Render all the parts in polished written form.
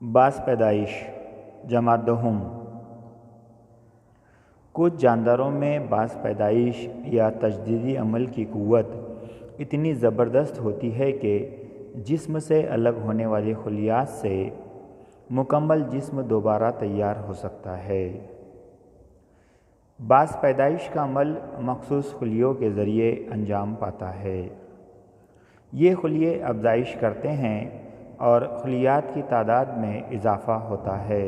बास पैदाइश जमादहुम। कुछ जानदारों में बास पैदाइश या तजदीदी अमल की क़ुव्वत इतनी ज़बरदस्त होती है कि जिस्म से अलग होने वाली खुलियात से मुकम्मल जिस्म दोबारा तैयार हो सकता है। बास पैदाइश का अमल मखसूस खुलियों के ज़रिए अंजाम पाता है। ये खुलिये अफजाइश करते हैं और खुलियात की तादाद में इजाफ़ा होता है,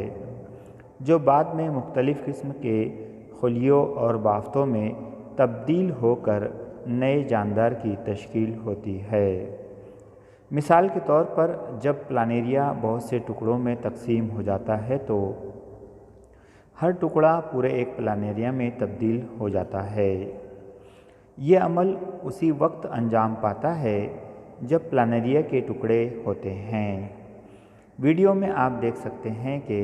जो बाद में मुख्तलिफ़ किस्म के खुलियों और बाफ्तों में तब्दील होकर नए जानदार की तश्कील होती है। मिसाल के तौर पर जब प्लानेरिया बहुत से टुकड़ों में तकसीम हो जाता है तो हर टुकड़ा पूरे एक प्लानेरिया में तब्दील हो जाता है। ये अमल उसी वक्त अंजाम पाता है जब प्लानेरिया के टुकड़े होते हैं। वीडियो में आप देख सकते हैं कि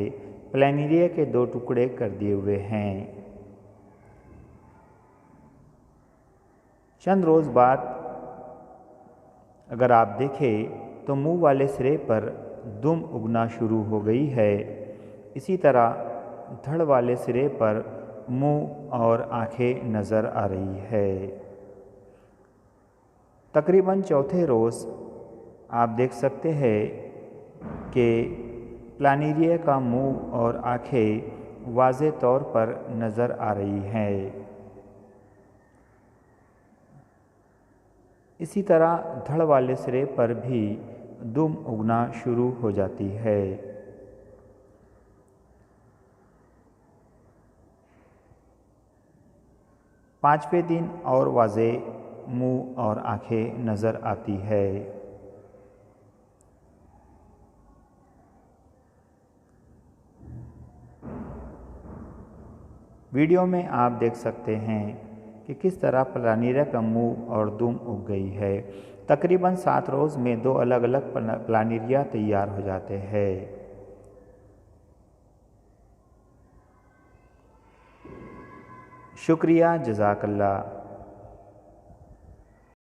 प्लानेरिया के 2 टुकड़े कर दिए हुए हैं। चंद रोज़ बाद अगर आप देखें तो मुंह वाले सिरे पर दुम उगना शुरू हो गई है। इसी तरह धड़ वाले सिरे पर मुंह और आंखें नज़र आ रही है। तकरीबन चौथे रोज़ आप देख सकते हैं कि प्लानेरिया का मुंह और आंखें वाज़े तौर पर नज़र आ रही हैं। इसी तरह धड़ वाले सिरे पर भी दुम उगना शुरू हो जाती है। पाँचवें दिन और वाज़े मुंह और आंखें नज़र आती है। वीडियो में आप देख सकते हैं कि किस तरह प्लानेरिया का मुंह और दुम उग गई है। तकरीबन 7 रोज़ में 2 अलग अलग प्लानेरिया तैयार हो जाते हैं। शुक्रिया, जज़ाकल्लाह।